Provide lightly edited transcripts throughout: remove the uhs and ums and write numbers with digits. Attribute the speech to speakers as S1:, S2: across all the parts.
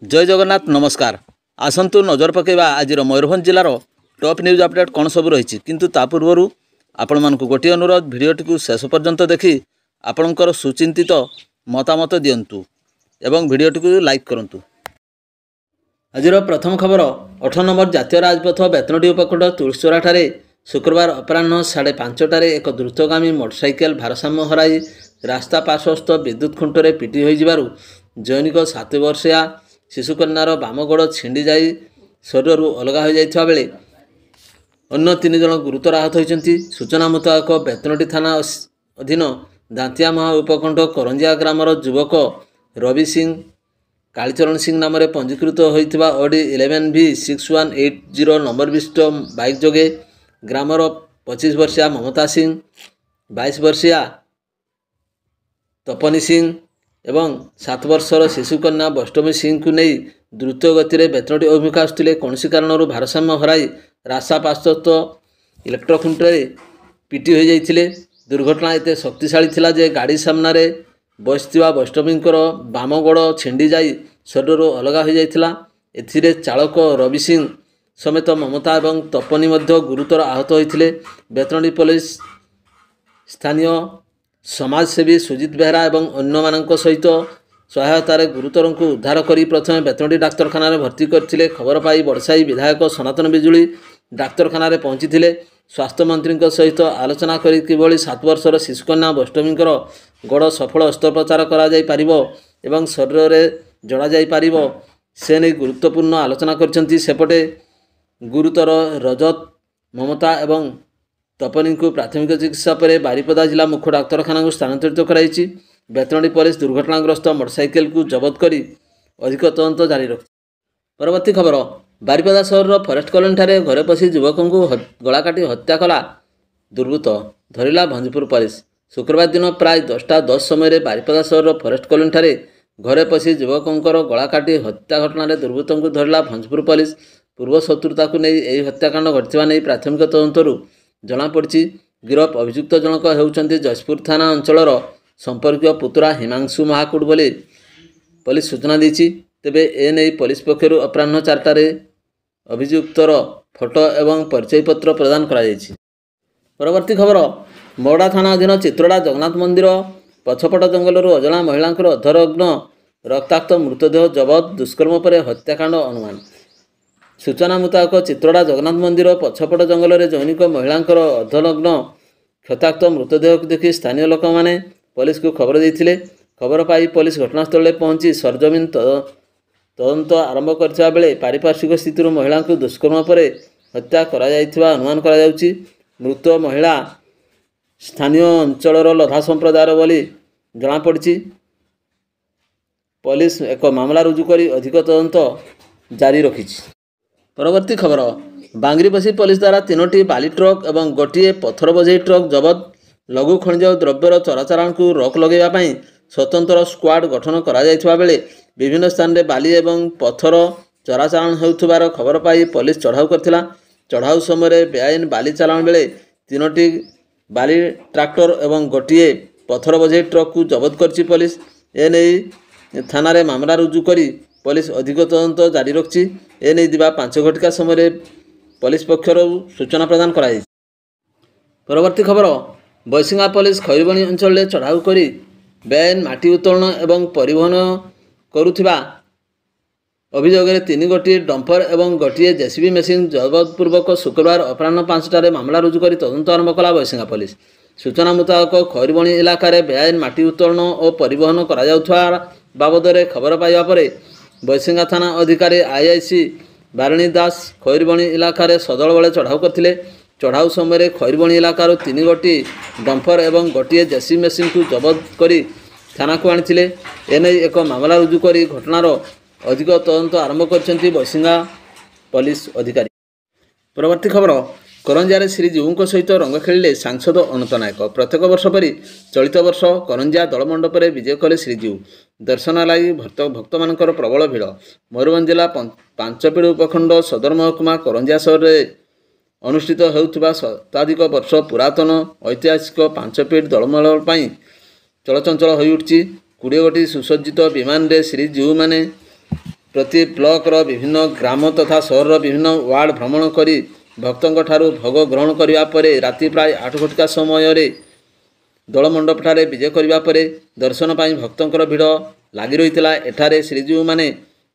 S1: जय जगन्नाथ नमस्कार। आसंतु नजर पकेबा आज मयूरभंज जिलार टॉप न्यूज अपडेट कौन सब रही किंतु ता पूर्व आपण मानक गोटे अनुरोध भिडियोटी को शेष पर्यंत देखि आपणकर सुचिंतित मतामत दिंतु एवं भिडियोटी को लाइक करंतु। आज प्रथम खबर 18 नंबर जातीय राजपथ बेतनटी उपखंड तुलसीचोरा ठारे शुक्रवार अपराह्न 5:30 एक द्रुतगामी मोटरसाइकेल भारसाम्य हराई रास्ता पार्श्वस्थ विद्युत खुंटरे पिटी हो जैनिक 7 वर्षिया शिशुकन्यार बाम गोड़ छिंडी जा शरीर अलगा हो जाता बेले अन्य 3 जन गुरुतर आहत होती। सूचना मुताबक बेतनटी थाना अधीन दांतिया महा उपखंड करंजिया ग्रामर युवक रवि सिंह कालीचरण सिंह नाम पंजीकृत होता ऑडी 11V6180 नंबर विशिष्ट बाइक जोगे ग्रामर 25 वर्षिया ममता सिंह 22 वर्षिया तपनी सिंह एवं 7 वर्षर शिशुकन्या वैष्णवी सिंह को नहीं द्रुत गति बेतनटी अभिमुखे आसुले कौन कारण भारसाम्य हराई रास्ता पार्श्वस्थ इलेक्ट्रिक खुंटे पिटी हो जाते। दुर्घटना एत शक्तिशाली थिला जे गाड़ी सामने बसता वैष्णवींकर बाम गोड़ छिंडी जा शरीर अलगा हो जाता। एथिरे चालक रवि सिंह समेत ममता एवं तपनी गुरुतर आहत होते। बेतनटी पुलिस स्थानीय समाजसेवी सुजित बेहरा एवं अन्य मानक सहित सहायतार गुरुतर को उद्धार कर प्रथम बेतनटी डाक्तखाना भर्ती करते। खबर पाई बड़साई विधायक सनातन बिजुली डाक्तखाना पहुंची स्वास्थ्य मंत्री सहित आलोचना करी किभली 7 वर्षर शिशुकन्या वैष्णवींकर गोड़ सफल अस्त्रोपचार करा शरीर में जड़ा जापर से नहीं गुरुत्वपूर्ण आलोचना करछंती। सेपटे गुरुतर रजत ममता एवं तपनी को प्राथमिक चिकित्सा पर बारिपदा जिला मुख्य डाक्तखाना को स्थानांतरित कराई। बेतनटी पुलिस दुर्घटनाग्रस्त मोटरसाइकेल को जबत कर अधिक तदंत जारी रखी। परवर्ती खबर बारिपदा सहर फरेस्ट कॉलोनी ठारे घरे पशि युवक को गला काटी हत्या कला दुर्बृत्त धरिला भंजपुर पुलिस। शुक्रवार दिन प्राय 10:10 समय बारिपदा सहर फरेस्ट कॉलोनी ठारे घरे पशि युवकर गला काटी हत्या घटना दुर्बृत्त को धरिला भंजपुर पुलिस। पूर्व शत्रुता को नहीं यह हत्याकांड घटिवा नहीं प्राथमिक तदंतरू जनापड़ी। गिरफ अभियुक्त जनक होउचंती जयपुर थाना अंचलर संपर्कीय पुतुरा हिमांशु महाकुड बोली पुलिस सूचना दी। तेबे एने पुलिस पक्षर अपराह्न 4टारे अभियुक्तर फोटो एवं परिचय पत्र प्रदान करा जायछि। परवर्ती खबर मोड़ा थाना अधीन चित्रोड़ा जगन्नाथ मंदिर पछपट जंगल अजणा महिला अर्धनग्न रक्ताक्त मृतदेह जबत दुष्कर्म पर हत्याकांड अनुमान। सूचना मुताबक चित्रोड़ा जगन्नाथ मंदिर पछपट जंगल में जैनिक महिला अर्धनग्न क्षताक्त मृतदेह को देखि स्थानीय लोक मैंने पुलिस को खबर देते। खबर पाई पुलिस घटनास्थल पहुंची सरजमीन तदंत आरंभ करथिबा बेले पारिपार्श्विक स्थिति महिला को दुष्कर्म पर हत्या करा जायथिबा अनुमान करा जाउची। मृत महिला स्थानीय अंचलर लधा संप्रदायर बोली जनापड़ी। पुलिस एक मामला रुजु कर अधिक तदंत जारी रखी। परवर्ती खबर बांगरीपसी पुलिस द्वारा 3टी बाली ट्रक एवं गोटे पत्थर बोझे ट्रक जबत लघु खनिज द्रव्यर चोराचालाण को रोक लगेगा स्वतंत्र स्क्वाड गठन करा जायथिबा बेले विभिन्न स्थान में बाली एवं पत्थर चोराचालाण होउथबार खबर पाई पुलिस चढ़ाऊ करथिला। चढ़ाऊ समय बेआईन बाली चालाण बेले 3टी बाली ट्रैक्टर एवं गोटे पत्थर बोझे ट्रक को जबत करछि पुलिस। एने थाना रे मामला रुजु करी पुलिस अधिक तदंत जारी रखछि। एने दिबा 5 घटिका समय पुलिस पक्षर सूचना प्रदान कराई। परवर्ती खबर बैसिंगा पुलिस खैरबणी अंचल में चढ़ाऊ करी बेआईन माटी उत्तोलन एवं परिवहन करुथिबा अभियोग 3 गोटी डंपर एवं गोटे जेसीबी मेसीन जबतपूर्वक शुक्रवार अपराह्न 5टारे मामला रुजु कर तदंत आरंभ कला बैसिंगा पुलिस। सूचना मुताबक खैरबणी इलाकार बेआईन माटी उत्तोलन और परिवहन करा जाउथवा बाबद खबर पाइबा परे बैसिंगा थाना अधिकारी आईआईसी बारिणी दास खैरबणी इलाकार सदल बेले चढ़ाऊ करथिले। चढ़ाऊ समय खैरबणी इलाकार 3 गोटी डंपर एवं गोटे जेसीबी मेसीन को जबत करी थाना को आनी। एने एक मामला रुजु कर घटनार अधिक तदंत आरंभ करछंती बैसिंगा पुलिस अधिकारी। परवर्ती खबर करंजिया श्रीजीव सहित रंग खेलिले सांसद अनंत नायक। प्रत्येक वर्ष परी चलित वर्ष करंजिया दलमंडप विजय कले श्रीजीव। दर्शन लगी भक्त मानकर प्रबल भिड़। मयूरभंज जिला पांचपीड़ उपखंड सदर महकुमा करंजिया सहर में अनुष्ठित होउथबा शताधिक वर्ष पुरातन ऐतिहासिक पांचपीड़ दलमंडप चलचंचल हो उठी। 20 गोटी सुसज्जित विमान रे श्रीजीव माने प्रति ब्लॉकर विभिन्न ग्राम तथा सहर विभिन्न वार्ड भ्रमण करी भक्तों ठारू भोग ग्रहण करने पर राति प्राय 8 घटिका समय दलमंडप ठारे विजय करने पर दर्शन पाई भक्तों भीड़ लगी रही एठारे श्रीजीव माने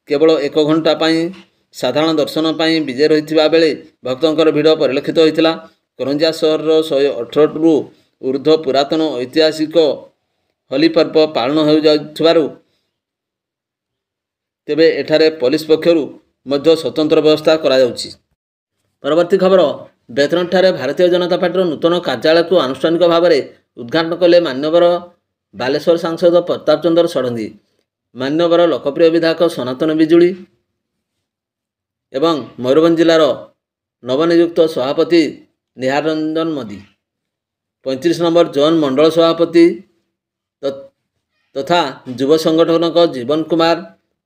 S1: केवल 1 घंटा पाई साधारण दर्शन पाई विजय रही बेले भक्तों भीड़ परिलक्षित होता। करंजिया सहर 118 रु ऊर्ध्व पुरातन ऐतिहासिक होली पर्व पालन हो तेबे एठारे पुलिस पक्षरु मध्य स्वतंत्र व्यवस्था करा जाउछि। परवर्ती खबर बेतनट ठारे भारतीय जनता पार्टी नूतन कार्यालय को आनुष्ठानिक भाव में उद्घाटन कले मान्यवर बालेश्वर सांसद प्रताप चंद्र षडंगी, मान्यवर लोकप्रिय विधायक सनातन बिजुली एवं मयूरभंज जिलार नवनियुक्त सभापति निहार रंजन मोदी, 35 नंबर जोन मंडल सभापति तथा युव संगठनक जीवन कुमार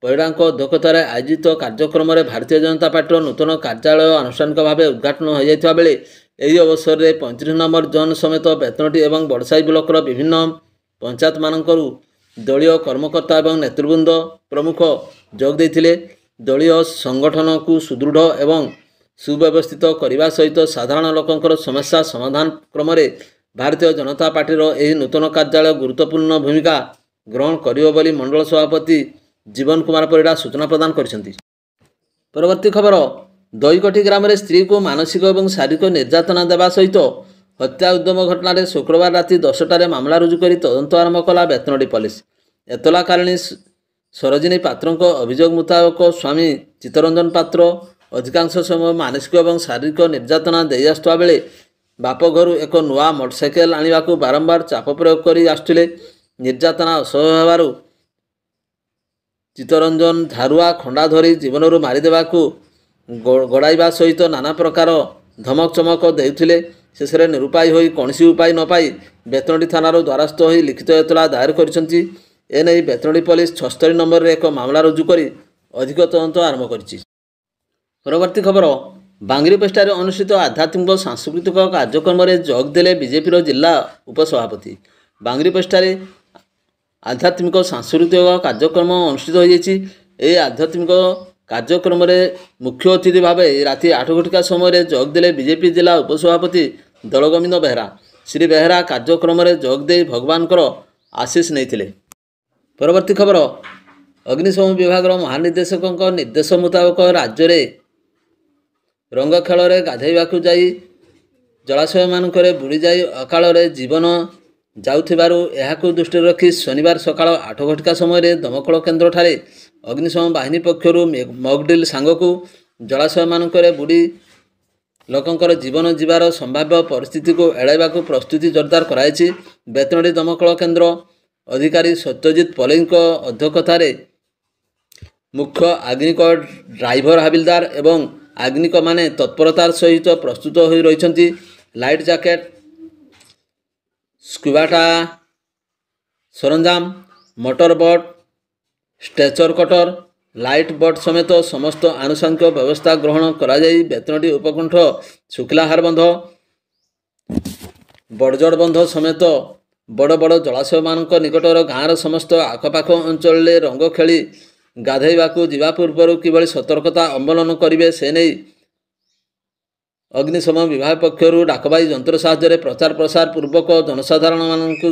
S1: परिड़ा अध्यक्षतार आयोजित कार्यक्रम में भारतीय जनता पार्टी नूतन कार्यालय आनुष्ठानिक भाव उद्घाटन हो जाता बेले यही अवसर में 35 नंबर जोन समेत बेतनटी और बड़साई ब्लॉकर विभिन्न पंचायत मानकरू दलीय कर्मकर्ता और नेतृवृंद प्रमुख जोग देते। दलीय संगठन को सुदृढ़ एवं सुव्यवस्थित करने सहित साधारण लोकंकर समस्या समाधान क्रम भारतीय जनता पार्टीर यह नूतन कार्यालय गुरुत्वपूर्ण भूमिका ग्रहण करियो बोली मंडल सभापति जीवन कुमार परिड़ा सूचना प्रदान करछंती। परवर्ती खबर दईकठी ग्राम में स्त्री को मानसिक और शारीरिक निर्यातना देवा सहित हत्या उद्यम घटना शुक्रवार राति 10टार मामला रुजु कर तदंत आरंभ कला बेतनटी पुलिस। एतलाकारिणी सरोजिनी पात्र अभियोग मुताबक स्वामी चित्तरंजन पात्र अधिकांश समय मानसिक और शारीरिक निर्यातना दे आसुवा बेले बाप घर एक नुआ मोटरसाइकेल आने को बारंबार चाप प्रयोग कर आसुले। निर्यातना असह्य होवारु चित्तरंजन धारुआ खंडा धरी जीवन मारिदेवा गड़ाइबा सहित नाना प्रकार धमक चमक देउथिले। शेष निरुपाय होई कौनसी उपाय न पाई बेतनटी थानार द्वारस्थ होई लिखित एतला दायर करिसंती। एने बेतनटी पुलिस 76 नंबर रे एक मामला रुजु करी अधिक तदंत आरंभ करिछि। परवर्ती खबर बांगरीपोस्टारे अनुष्ठित आध्यात्मिक सांस्कृतिक कार्यक्रम में जोग देले बीजेपी जिला उपसभापति। बांगरीपोस्टारे आध्यात्मिक सांस्कृतिक कार्यक्रम अनुष्ठित हो जाए। आध्यात्मिक कार्यक्रम में मुख्य अतिथि भाव राति 8 घटिका समय जोग देले बीजेपी जिला उपसभापति दलगोविंद बेहरा। श्री बेहरा कार्यक्रम में जोग दे भगवान आशीष नहीं। परवर्ती खबर अग्निशम विभाग महानिर्देशक निर्देश मुताबक राज्य में रंग खेल गाधेवा जाई जलाशय मानक बुड़ी जाई अकाल जीवन जाउथिबारु एहाकु दृष्टि रखी शनिवार सकाळ 8 घटिका समय दमकल केन्द्र ठारे अग्निशम बाहिनी पक्षरु मॉकड्रिल सांगकु जलाशय मानक बुड़ी लोकंकर जीवन जीवार संभाव्य परिस्थिति को एड़ाइबाकु प्रस्तुति जोरदार कराई। बेतनटी दमकल केन्द्र अधिकारी सत्यजित पलेईଙ୍କ अध्यक्षतार मुख्य आग्निक ड्राइवर हाबिलदार एवं आग्निक माने तत्परतार सहित प्रस्तुत हो रही। लाइट जैकेट स्क्यूबाटा सरंजाम motor boat stretcher cutter light boat समेत समस्त आनुषंगिक व्यवस्था ग्रहण करा जाई बेतनटी उपकंठ शुक्लाहार बंध बड़जड़ बंध समेत बड़ बड़ जलाशय मानक निकटर गाँवर समस्त आखपाख अंचल रंग खेली गाधेवाकू जीवा पूर्व किभली सतर्कता अवलंबन करेंगे से नहीं अग्निशम विभाग पक्षर डाकबाई यंत्र साहाय्य प्रचार प्रसार पूर्वक जनसाधारण मानक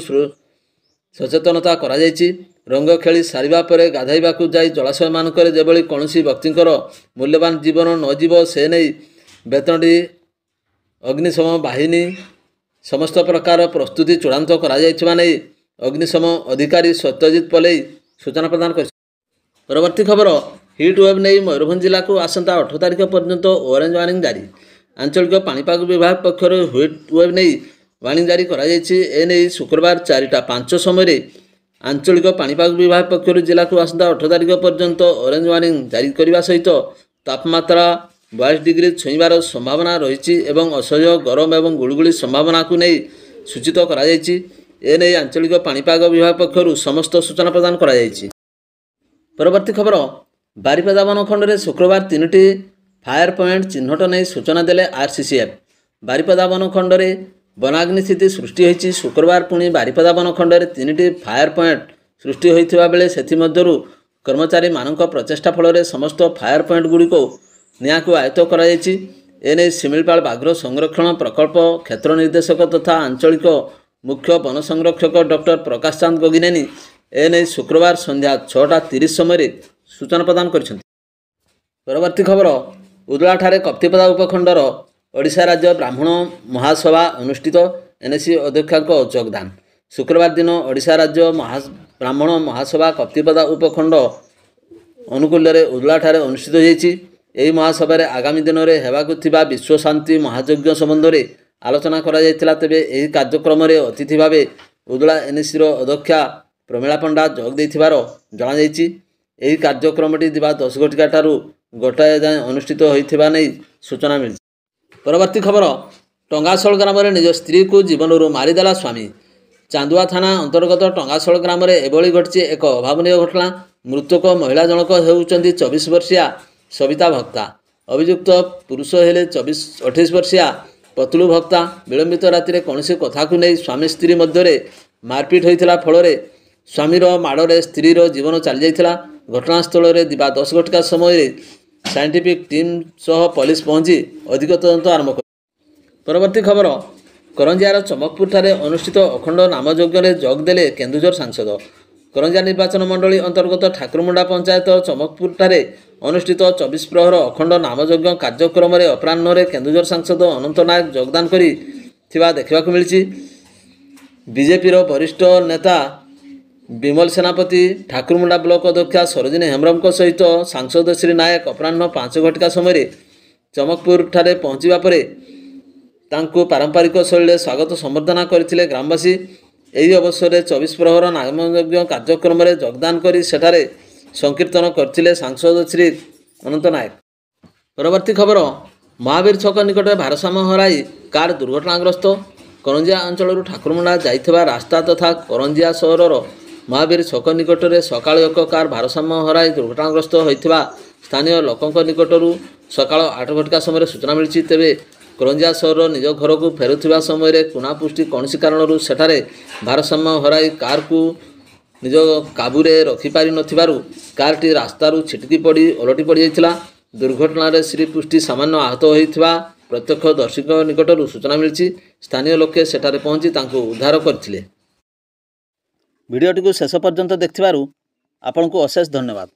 S1: सचेतनता करा जायछि। रंग खेली सारिबा परे गाधेवाकू जाई जलाशय मानक जेभली कौनसी व्यक्तिंकर मूल्यवान जीवन न जीव से नहीं बेतनटी अग्निशम बाहिनी समस्त प्रकार प्रस्तुति चूड़ांत करा जायछि माने अग्निशम अधिकारी सत्यजित पलेई सूचना प्रदान कर। परवर्ती खबर हिट वेव नहीं मयूरभंज जिला को आसंता 18 तारिख पर्यंत ऑरेंज वार्निंग जारी। आंचलिक पाणीपाग विभाग पक्षर हिट वेव नहीं वार्निंग जारी करा जायछि। एने शुक्रवार 4:05 समय आंचलिक पाणीपाग विभाग पक्षर जिला को आसंता 18 तारिख पर्यंत ऑरेंज वार्निंग जारी करने सहित तापमात्रा 22 डिग्री छुईबार संभावना रही एवं असह्य गरम एवं गुड़गुड़ी संभावना को नहीं सूचित करा जायछि। एने आंचलिक पाणीपाग विभाग पक्षर समस्त सूचना प्रदान करा जायछि। परवर्ती खबर बारिपदा वनखंड में शुक्रवार 3टी फायर पॉइंट चिन्हट नहीं सूचना देले आरसीसीएफ। बारिपदा वनखंड में वनाग्नि स्थिति सृष्टि होती। शुक्रवार पुणी बारिपदा वनखंड में 3टी फायर पॉइंट सृष्टि होता बेले से कर्मचारी मानक प्रचेषा फल समस्त फायर पॉइंट गुड़िक निआ को आयत्त कराଯାଇଛି। एने शिमिलपाल बाघ्र संरक्षण प्रकल्प क्षेत्र निर्देशक तथा आंचलिक मुख्य वन संरक्षक डॉक्टर प्रकाश चांद गगिनेनी एने शुक्रवार संध्या 6:30 समय सूचना प्रदान कर। परवर्ती खबर उदला ठारे कप्तिपदा उपखंडर ओडिशा राज्य ब्राह्मण महासभा अनुष्ठित। एनएसी अध्यक्षा योगदान। शुक्रवार दिन ओडिशा राज्य ब्राह्मण महासभा कप्तिपदा उपखंड अनुकूल उदला ठारे अनुष्ठित होईछि। एही महासभा आगामी दिन में हेबाकु थिबा विश्व शांति महायज्ञ संबंध में आलोचना करा जायतिला। तेबे एही कार्यक्रम में अतिथि भाव उदला एनएसी अध्यक्षा प्रमीला पंडा जोग देथिबार जणा जायछि। एही कार्यक्रमटी दिबा 10 घटिका ठारू गोटाए जाए अनुष्ठित होइथिबा नै सूचना मिली। परवर्ती खबर टंगासोल ग्राम में निज स्त्री को जीवनरू मारिदेला स्वामी। चांदुआ थाना अंतर्गत टंगासोल ग्राम में एभली घटी एक अभावनीय घटना। मृतक महिला जनक होउचंदी 24 वर्षीया सविता भक्ता। अभियुक्त पुरुष हेले 28 वर्षीया पतलू भक्ता। विलंबित राति कौन कथा को नहीं स्वामी स्त्री मध्य मारपिट होता फल स्वामीर माड़े स्त्रीर जीवन चली जाता। घटनास्थल में दिबा 10 घटिका समय साइंटिफिक टीम सह पुलिस पहुंची अधिक तदंत आरंभ कर। परवर्ती खबर करंजियार चमकपुर ठारे अनुष्ठित अखंड नामयज्ञ में जोगदेले केन्दुझर सांसद। करंजिया निर्वाचन मंडली अंतर्गत ठाकुरमुंडा पंचायत चमकपुर ठारे अनुष्ठित 24 प्रहर अखंड नामयज्ञ कार्यक्रम में अपराह्न केन्दुझर सांसद अनंत नायक योगदान करिथिबा देखिबाकु मिलिछि। बीजेपी वरिष्ठ नेता विमल सेनापति ठाकुरमुंडा ब्लॉक अध्यक्षा सरोजिनी हेम्ब्रम सहित सांसद श्री नायक अपराह्न 5 घटिका समय चमकपुर ठारे पहुंचवा पर तांको पारंपरिक शैली स्वागत संबर्धना करथिले ग्रामवासी। एही अवसर में 24 प्रहर नामयज्ञ कार्यक्रम में योगदान करी सेठारे संकीर्तन करथिले सांसद श्री अनंत नायक। परवर्ती खबर महावीर छक निकट भारसाम्य हराई कार दुर्घटनाग्रस्त। करंजिया अंचल ठाकुरमुंडा जाइथिबा रास्ता तथा करंजिया सहरर महावीर छक निकट में सकाळ एक कार भारसाम्य हराई दुर्घटनाग्रस्त होइथिबा स्थानीय लोकंक निकटरू सकाळ 8 घटिका समय सूचना मिली। तेबे करंजिया सहर निज घर को फेरुथिबा समय कुणापुष्टि कौन कारण सेठारे भारसाम्य हराई कार को निज काबूरे रखिपारि नथिबारु कारटी रास्तारू छिटकी पड़ी ओलटी पड़ जाइथिला। दुर्घटना श्री पुष्टि सामान्य आहत होइथिबा प्रत्यक्षदर्शी निकटरू सूचना मिली। स्थानीय लोके सेठारे पहुंची तांको उद्धार करथिले। वीडियोटी को शेष पर्यंत देखिबारु आपनकु अशेष धन्यवाद।